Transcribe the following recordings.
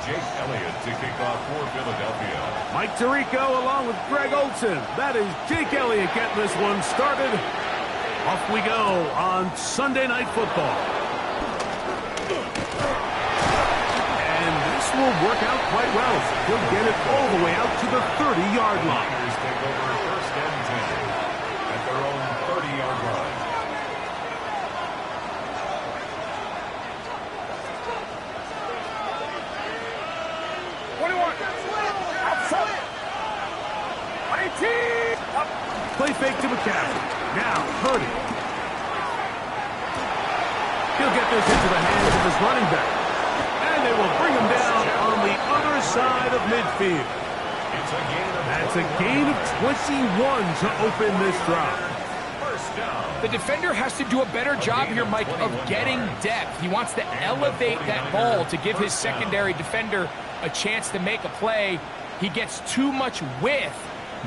Jake Elliott to kick off for Philadelphia. Mike Tirico along with Greg Olson. That is Jake Elliott getting this one started. Off we go on Sunday Night Football. And this will work out quite well. He'll get it all the way out to the 30-yard line. Niners take over first and 10 at their own 30-yard line. Play fake to McCaffrey. Now, Purdy. He'll get this into the hands of his running back. And they will bring him down on the other side of midfield. That's a gain of 21 to open this drive. First down. The defender has to do a better job here, Mike, of getting depth. He wants to elevate that ball to give his secondary defender a chance to make a play. He gets too much width,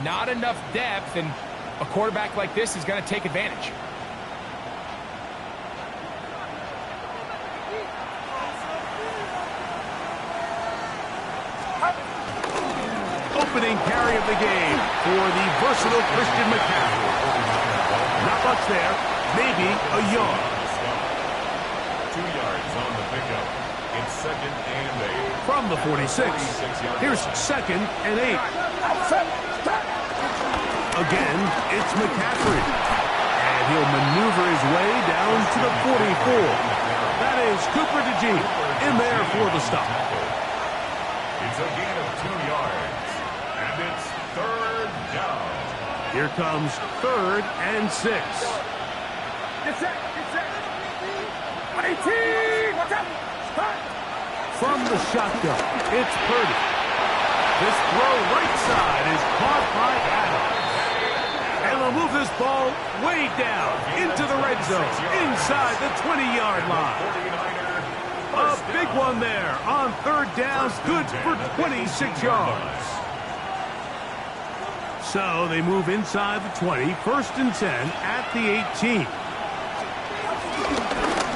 not enough depth, and a quarterback like this is going to take advantage. Opening carry of the game for the versatile Christian McCaffrey. Not much there, maybe a yard. 2 yards on the pickup. It's second and 8. From the 46, here's second and 8. Again, it's McCaffrey. And he'll maneuver his way down to the 44. That is Cooper DeJean in there for the stop. It's a gain of 2 yards. And it's third down. Here comes third and 6. Get set. 18. Watch out. From the shotgun, it's Purdy. This throw right side is caught by Adams. And they'll move this ball way down into the red zone, inside the 20-yard line. A big one there on third down, good for 26 yards. So they move inside the 20, first and 10 at the 18.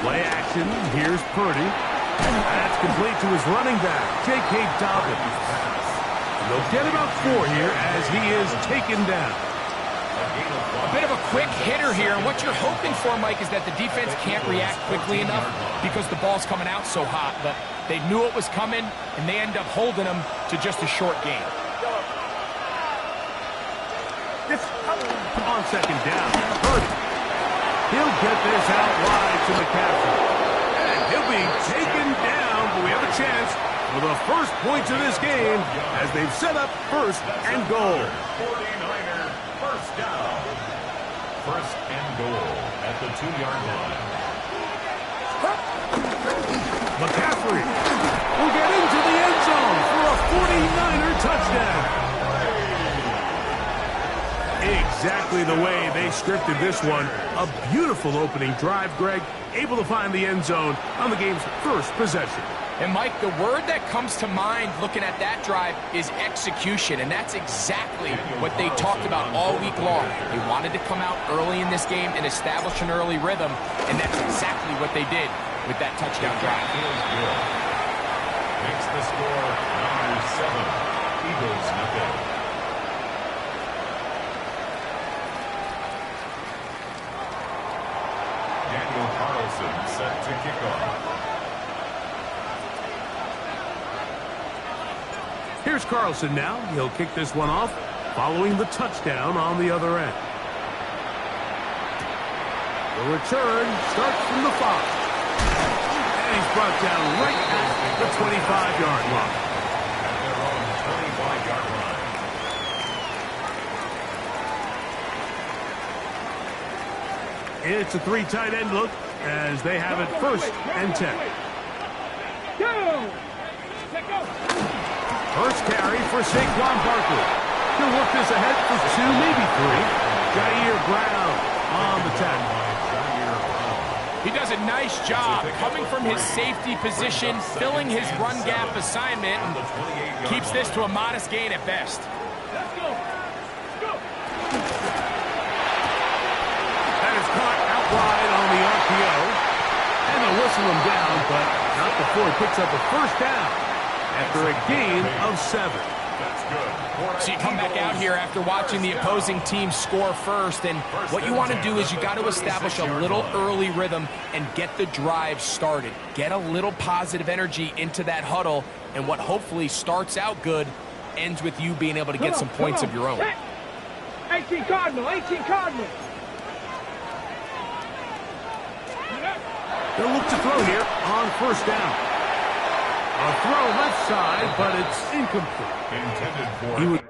Play action, here's Purdy. That's complete to his running back, J.K. Dobbins. They'll get about 4 here as he is taken down. A bit of a quick hitter here, and what you're hoping for, Mike, is that the defense can't react quickly enough because the ball's coming out so hot, but they knew it was coming, and they end up holding them to just a short game. On second down, Purdy. He'll get this out wide to McCaffrey. And he'll be taken down, but we have a chance for the first points of this game as they've set up first and goal. 49er first down. First and goal at the 2-yard line. McCaffrey will get into the end zone for a 49er touchdown. Exactly the way they scripted this one. A beautiful opening drive, Greg. Able to find the end zone on the game's first possession. And, Mike, the word that comes to mind looking at that drive is execution, and that's exactly what they talked about all week long. They wanted to come out early in this game and establish an early rhythm, and that's exactly what they did with that touchdown drive. Makes the score Niners 7, Eagles nothing. Set to kick off. Here's Carlson now. He'll kick this one off following the touchdown on the other end. The return starts from the 5. And he's brought down right at the 25-yard line. At their own 25-yard line. It's a 3 tight end look as they have it first and 10. First carry for Saquon Barkley. He'll work this ahead for 2, maybe 3. Jair Brown on the tackle. He does a nice job coming from his safety position, filling his run gap assignment, and keeps this to a modest gain at best. Wide on the RPO, and they'll whistle him down, but not before he picks up a first down. after a gain of 7. That's good. So you come back out here after watching the opposing team score first, and what you want to do is you got to establish a little early rhythm and get the drive started. Get a little positive energy into that huddle, and what hopefully starts out good ends with you being able to get some points of your own. 18 Cardinal, 18 Cardinal. They'll look to throw here on first down. A throw left side, but it's incomplete. Intended for He would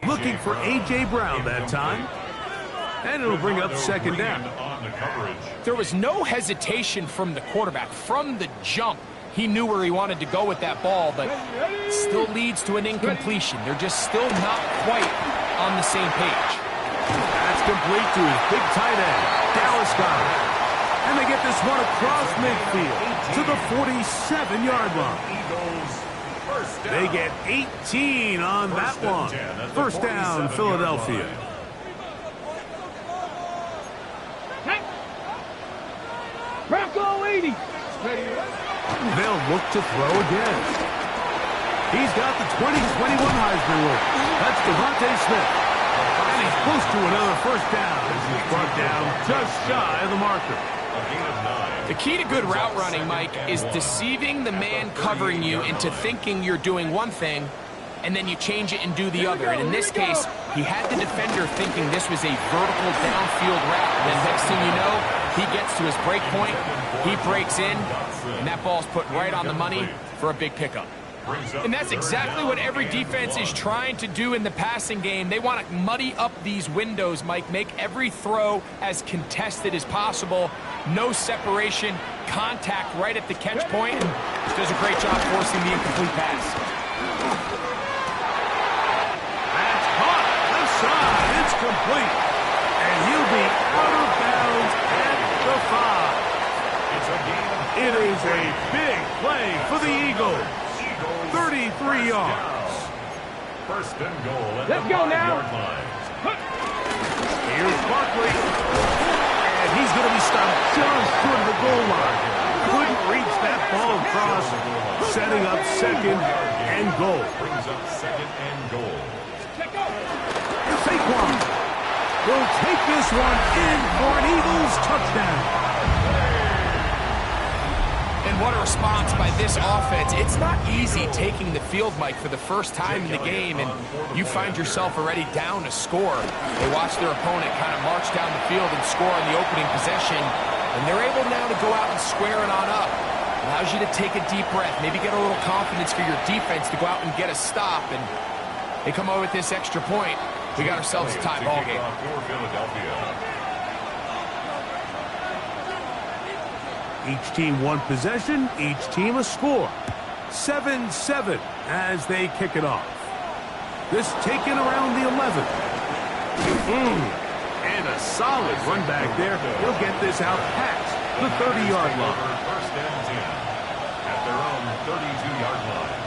looking for A.J. Brown that time. And it'll bring up second down. on the coverage. There was no hesitation from the quarterback. From the jump, he knew where he wanted to go with that ball, but still leads to an incompletion. They're just still not quite on the same page. That's complete to his big tight end, Dallas Goedert. And they get this one across midfield to the 47-yard line. Eagles, first down. They get 18 on that one. First down, Philadelphia. Bronco 80. They'll look to throw again. He's got the 2021 Heisman winner. That's Devontae Smith. And he's close to another first down as he's brought down just shy of the marker. A gain of 9. The key to good route running, Mike, is deceiving the man covering you into thinking you're doing one thing, and then you change it and do the other. And in this case, he had the defender thinking this was a vertical downfield route. And then next thing you know, he gets to his break point, he breaks in, and that ball's put right on the money for a big pickup. And that's exactly what every defense is trying to do in the passing game. They want to muddy up these windows, Mike, make every throw as contested as possible. No separation, contact right at the catch point, and does a great job forcing the incomplete pass. That's caught. Left side. It's complete. And he'll be out of bounds at the 5. It's a gain of It is a big play for the Eagles. 33 yards. first and goal at Let's the go now. 5-yard line. Here's Barkley. And he's going to be stopped just short of the goal line. Couldn't reach that ball across, setting up second and goal. Brings up second and goal. Saquon will take this one in for an Eagles touchdown. And what a response by this offense. It's not easy taking the field, Mike, for the first time in the game, and you find yourself already down a score. They watch their opponent kind of march down the field and score on the opening possession, and they're able now to go out and square it on up. Allows you to take a deep breath, maybe get a little confidence for your defense to go out and get a stop, and they come over with this extra point. We got ourselves a tie ball game. For Philadelphia. Each team one possession, each team a score. 7-7 as they kick it off. This taken around the 11. And a solid run back there. He'll get this out past the 30-yard line. First and 10 at their own 32-yard line.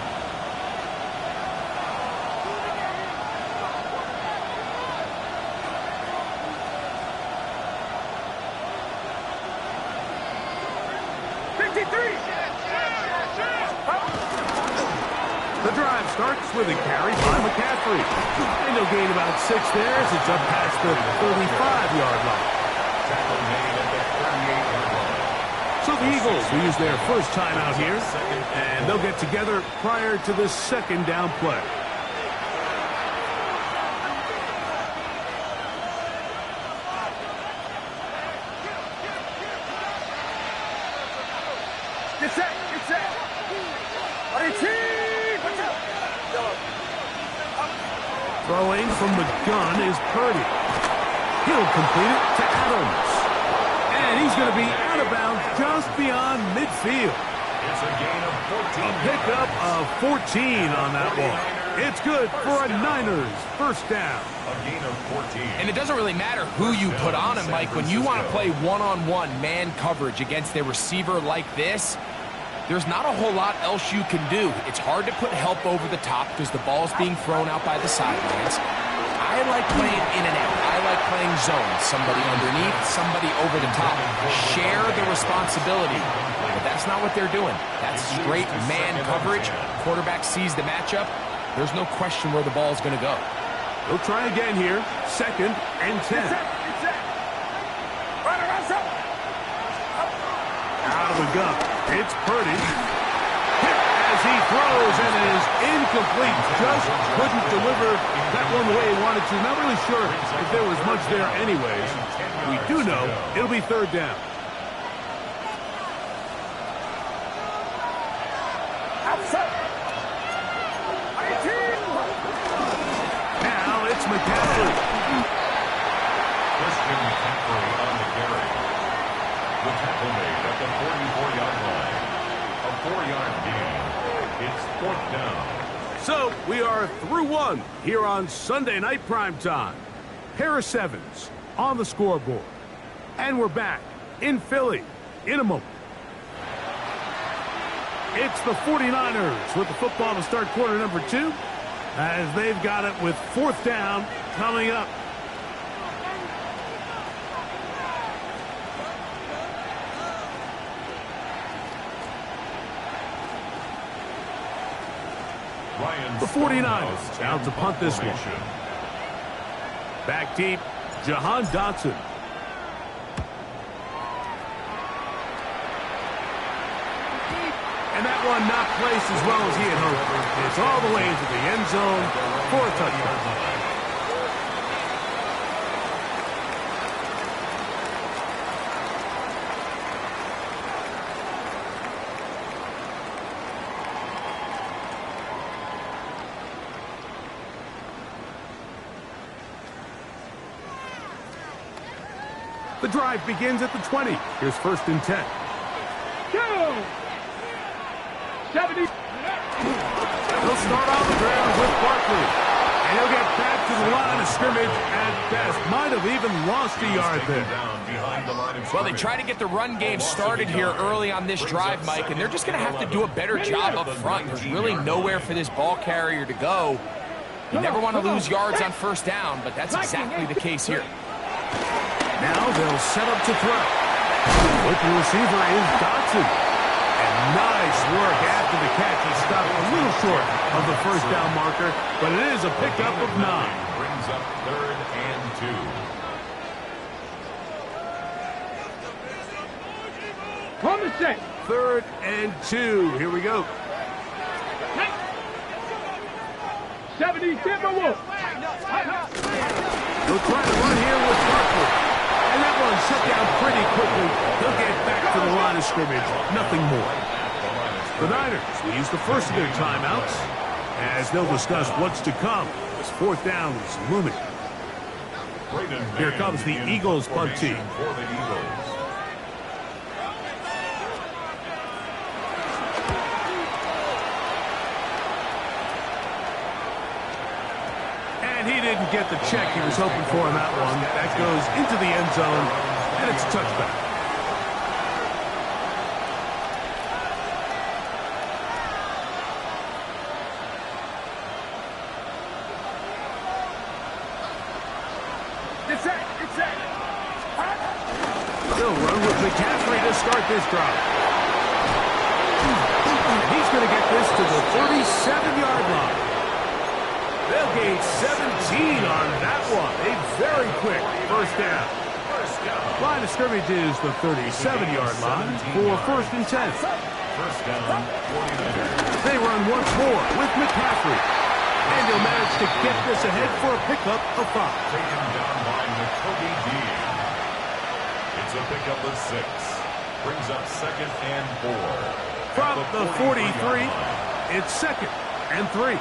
The drive starts with a carry by McCaffrey. And they'll gain about 6 there as it's up past the 35-yard line. Tackle made at the 38-yard line. So the Eagles will use their first time out here, and they'll get together prior to the second down play. Get set, get set. 18. Throwing from the gun is Purdy. He'll complete it to Adams. And he's going to be out of bounds just beyond midfield. It's a gain of 14. A pickup of 14 on that one. It's good for a Niners first down. A gain of 14. And it doesn't really matter who you put on him, Mike. When you want to play one-on-one man coverage against a receiver like this, there's not a whole lot else you can do. It's hard to put help over the top because the ball's being thrown out by the sidelines. I like playing in and out. I like playing zone. Somebody underneath, somebody over the top. Share the responsibility. But that's not what they're doing. That's straight man coverage. Quarterback sees the matchup. There's no question where the ball is going to go. They'll try again here. 2nd and 10. Out of the gun. It's Purdy. Hit as he throws, and it is incomplete. Just couldn't deliver that one the way he wanted to. Not really sure if there was much there anyways. We do know it'll be 3rd down. Now it's McCaffrey. Christian McCaffrey on the carry. The tackle made at the 44-yard line. A 4-yard gain. It's 4th down. So we are through one here on Sunday Night Primetime. Harris Evans on the scoreboard. And we're back in Philly in a moment. It's the 49ers with the football to start quarter number 2 as they've got it with 4th down coming up. The 49ers out to punt this one. Back deep, Jahan Dotson. And that one not placed as well as he had hoped. It's all the way into the end zone for a touchdown. The drive begins at the 20. Here's 1st and 10. 70. He'll start on the ground with Barkley. And he'll get back to the line of scrimmage at best. Might have even lost a yard there. Well, they try to get the run game started here early on this drive, Mike, and they're just going to have to do a better job up front. There's really nowhere for this ball carrier to go. You never want to lose yards on 1st down, but that's exactly the case here. Now they'll set up to throw. With the receiver is Dotson. And nice work after the catch. He stopped a little short of the 1st down marker, but it is a pickup of 9. Brings up 3rd and 2. On the set. 3rd and 2. Here we go. 70. Get my wolf. They'll try to run here with Barkley. And that one shut down pretty quickly. He'll get back to the line of scrimmage. Nothing more. The Niners will use the first of their timeouts as they'll discuss what's to come as 4th down is looming. Here comes the Eagles punt team. For the Eagles. And he didn't get the check he was hoping for on that one. That goes into the end zone, and it's a touchback. They'll run with McCaffrey to start this drive. He's going to get this to the 37-yard line. They'll gain 17 on that one. A very quick 1st down. Line of scrimmage is the 37-yard line for 1st and 10. 1st down, 49ers. They run once more with McCaffrey. And he'll manage to get this ahead for a pickup of 5. Taken down by N'Kobe Dean. It's a pickup of 6. Brings up 2nd and 4. From the 43, it's 2nd and 3.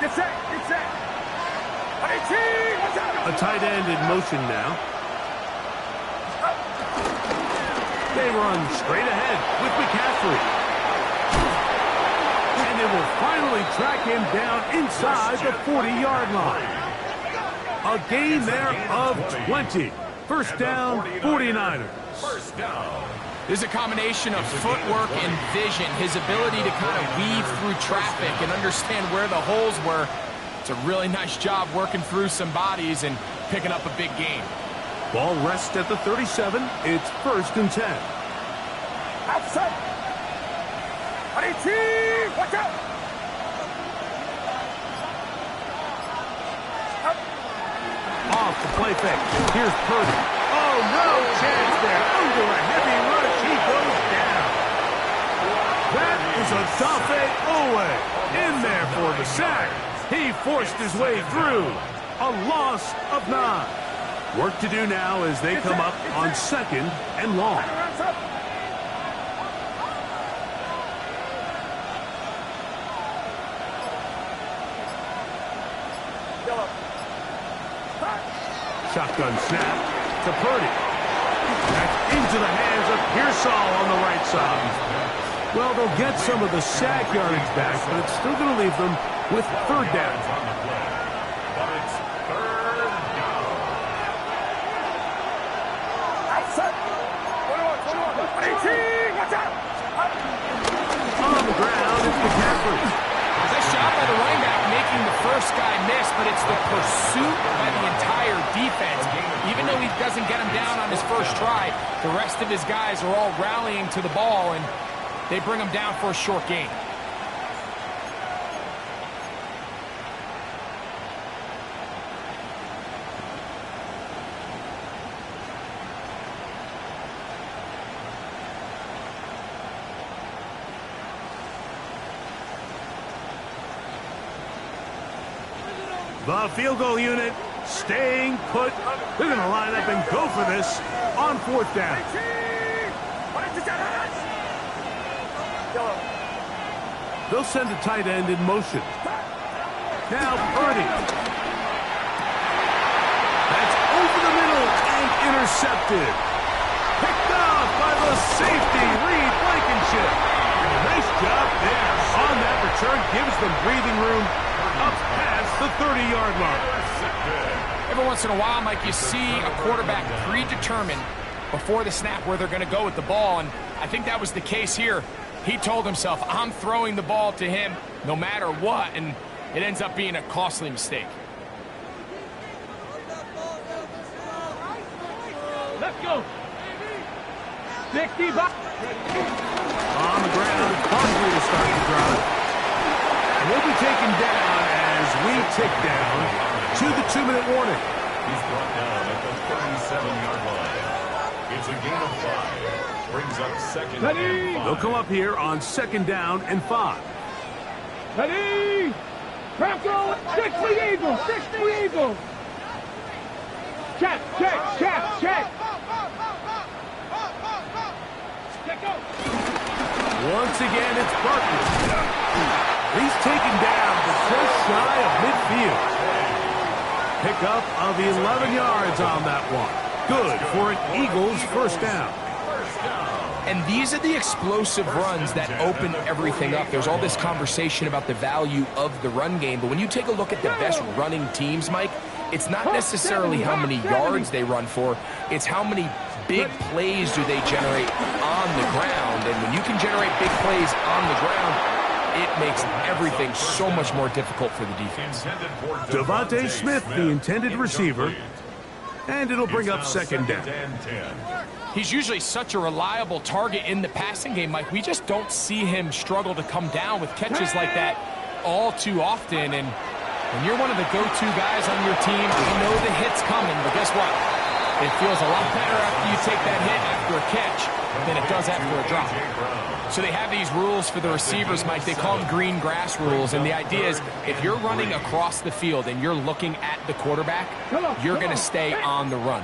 Get set. Get set. A tight end in motion now. They run straight ahead with McCaffrey. And they will finally track him down inside the 40-yard line. A gain there of 20. First down, 49ers. First down. There's a combination of footwork and vision, his ability to kind of weave through traffic and understand where the holes were. It's a really nice job working through some bodies and picking up a big gain. Ball rests at the 37. It's first and 10. Outside. Watch out. Off the play fake. Here's Purdy. Oh, no chance there. Under a heavy rush, he goes down. That is a Dafe Owe in there for the sack. He forced his way through. A loss of 9. Work to do now as they come up on second and long. Shotgun snap to Purdy. That's into the hands of Pearsall on the right side. Well, they'll get some of the sack yardage back, but it's still going to leave them with third down. But it's third down. Outside. 21. Watch out. On the ground, it's McCaffrey. Nice job by the running back making the first guy miss, but it's the pursuit by the entire defense. Even though he doesn't get him down on his first try, the rest of his guys are all rallying to the ball, and they bring him down for a short gain. The field goal unit staying put. They're going to line up and go for this on fourth down. They'll send a tight end in motion. Now Purdy. That's over the middle and intercepted. Picked off by the safety, Reed Blankenship. Nice job there on that return. Gives them breathing room up past the 30-yard line. Every once in a while, Mike, you see a quarterback predetermined before the snap where they're going to go with the ball, and I think that was the case here. He told himself, I'm throwing the ball to him no matter what, and it ends up being a costly mistake. Let's go. 60 back. On the ground, Hungry to start the drive. And he'll be taken down as we tick down to the 2-minute warning. He's brought down at the 37-yard line. It's a gain of 5. Brings up second and 5. They'll come up here on second down and 5. Ready. Crackle. 60 Eagles. 60 Eagles. Check. Once again, it's Barkley. He's taken down to just shy of midfield. Pickup of 11 yards on that one. Good for an Eagles first down. And these are the explosive runs that open everything up. There's all this conversation about the value of the run game, but when you take a look at the best running teams, Mike, it's not necessarily how many yards they run for, it's how many big plays do they generate on the ground. And when you can generate big plays on the ground, it makes everything so much more difficult for the defense. Devontae Smith, the intended receiver, and it'll bring up second down. He's usually such a reliable target in the passing game, Mike. We just don't see him struggle to come down with catches like that all too often. And when you're one of the go-to guys on your team, you know the hit's coming, but guess what? It feels a lot better after you take that hit after a catch than it does after a drop. So they have these rules for the receivers, Mike. They call them green grass rules, and the idea is if you're running across the field and you're looking at the quarterback, you're going to stay on the run.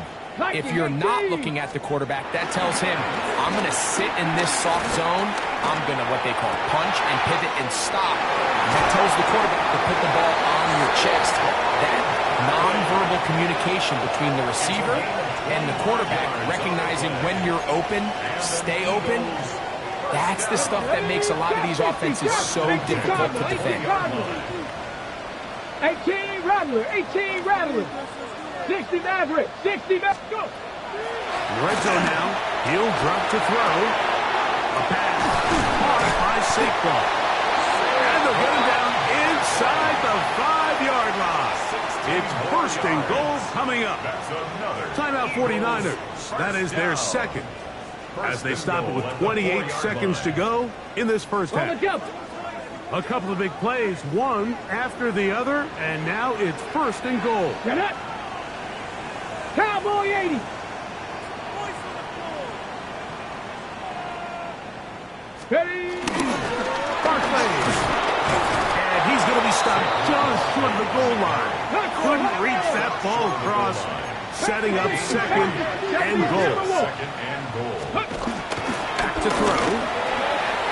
If you're not looking at the quarterback, that tells him, I'm going to sit in this soft zone. I'm going to, what they call, punch and pivot and stop. And that tells the quarterback to put the ball on your chest. That nonverbal communication between the receiver and the quarterback, recognizing when you're open, stay open, That's the stuff that makes a lot of these offenses so difficult to defend. 18 Rattler, 18 Rattler. 60 Maverick, 60 Maverick, go. Red zone now. He'll drop to throw. A pass caught by Saquon. And they'll get him down inside the 5-yard line. It's first and goal coming up. Timeout 49ers. That is their second. As they stop it with 28 seconds to go in this first half. A couple of big plays, one after the other, and now it's first and goal. Get it. Cowboy 80. Ready. Barkley. And he's going to be stopped just short of the goal line. Couldn't reach that ball across. Setting up second and goal. Back to throw.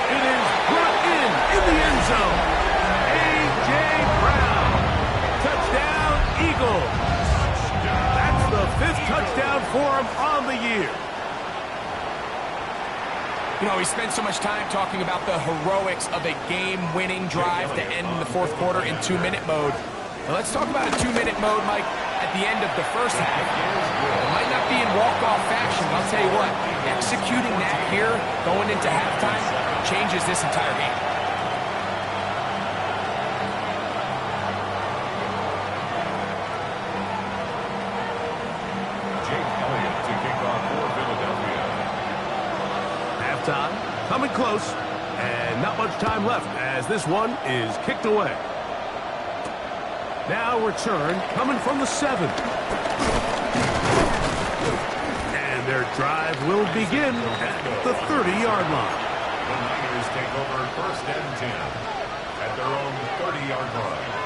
It is brought in the end zone. A.J. Brown. Touchdown, Eagles. That's the 5th touchdown for him on the year. You know, we spent so much time talking about the heroics of a game-winning drive to end the 4th quarter in 2-minute mode. Now let's talk about a 2-minute mode, Mike, at the end of the first half. It might not be in walk-off fashion, but I'll tell you what, executing that here, going into halftime, changes this entire game. Coming close, and not much time left as this one is kicked away. Now return coming from the 7. And their drive will begin at the 30-yard line. The Niners take over first and 10 at their own 30-yard line.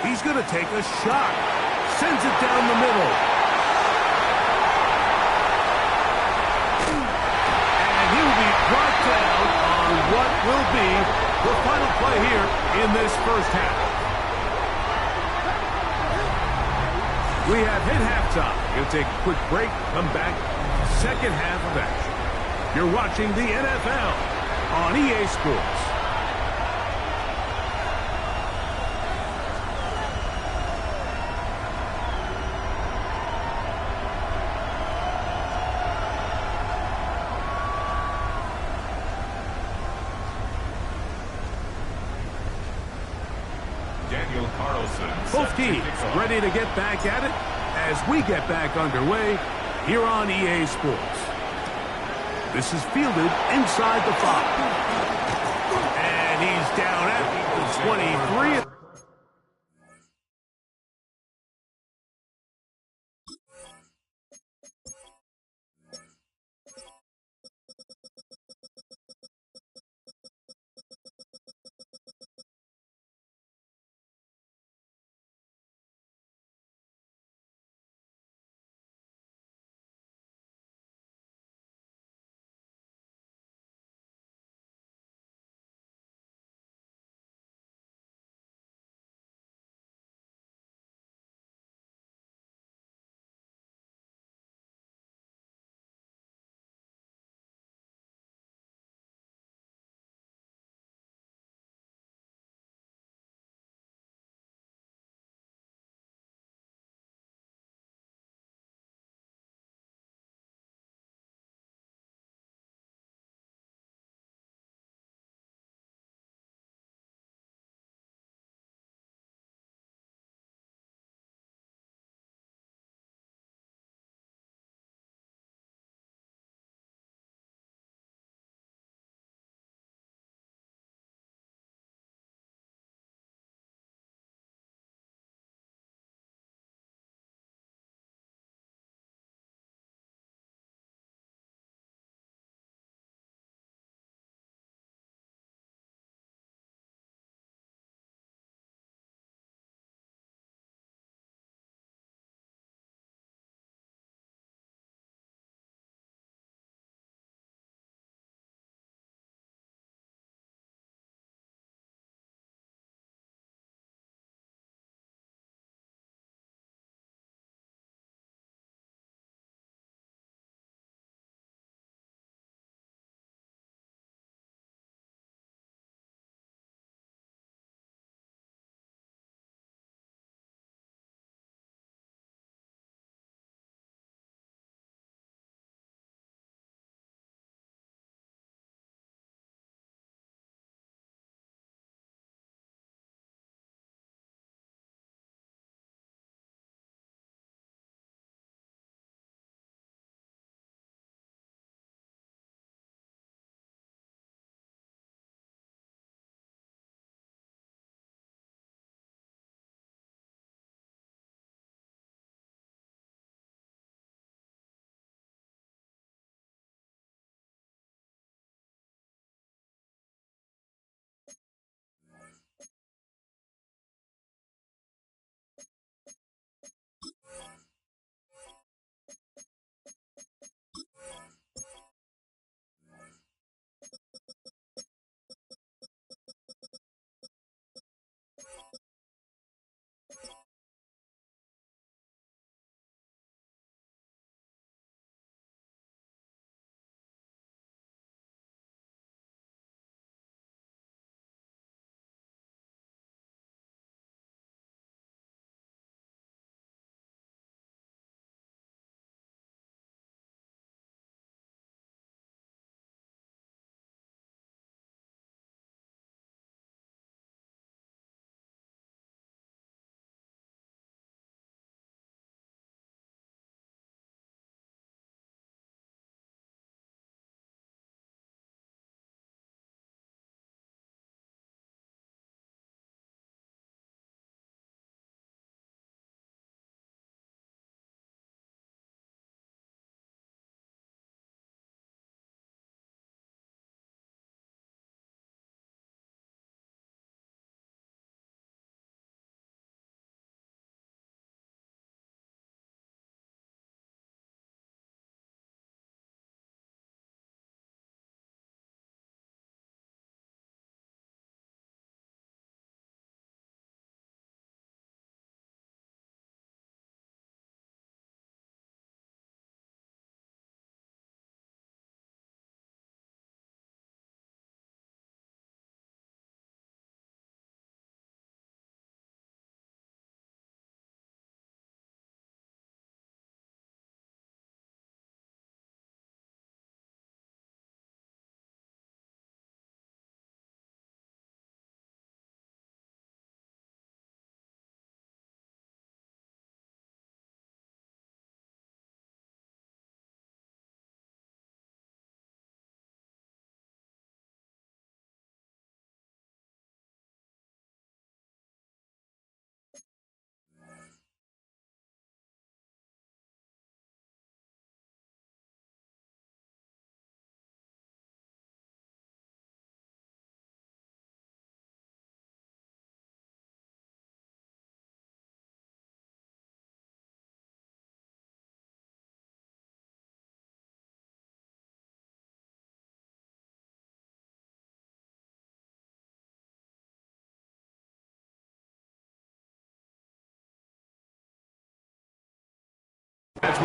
He's going to take a shot. Sends it down the middle. And he will be brought down on what will be the final play here in this first half. We have hit halftime. We'll take a quick break, come back, second half of action. You're watching the NFL on EA Sports. Both teams ready to get back at it as we get back underway here on EA Sports. This is fielded inside the 5. And he's down at the 23.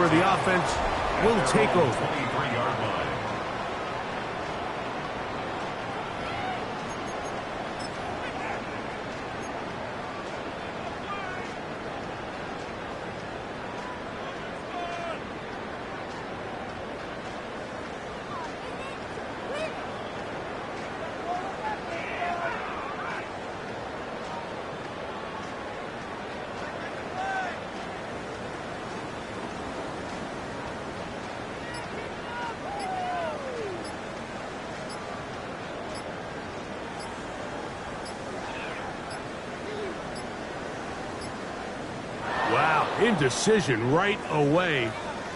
where the offense will take over. 23-yard line. Wow, indecision right away.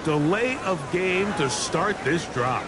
Delay of game to start this drive.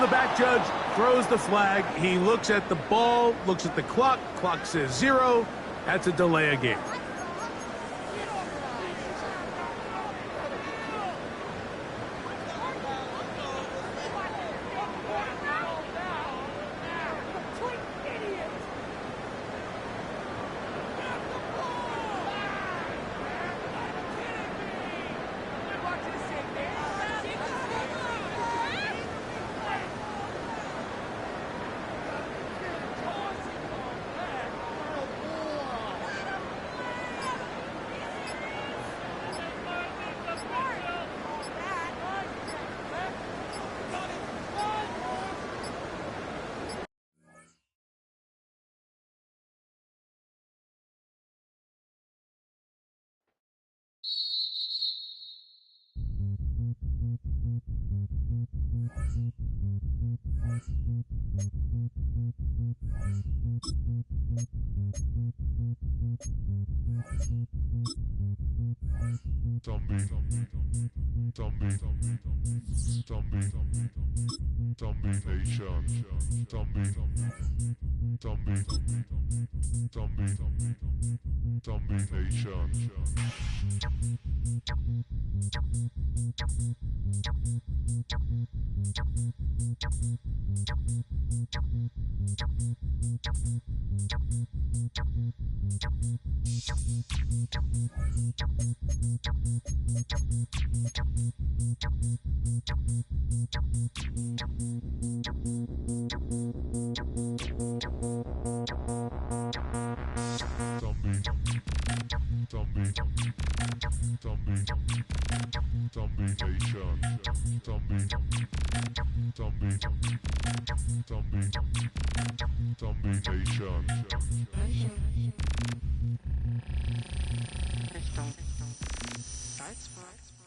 And the back judge throws the flag. He looks at the ball, looks at the clock. Clock says 0. That's a delay of game. Richtung Salzburg.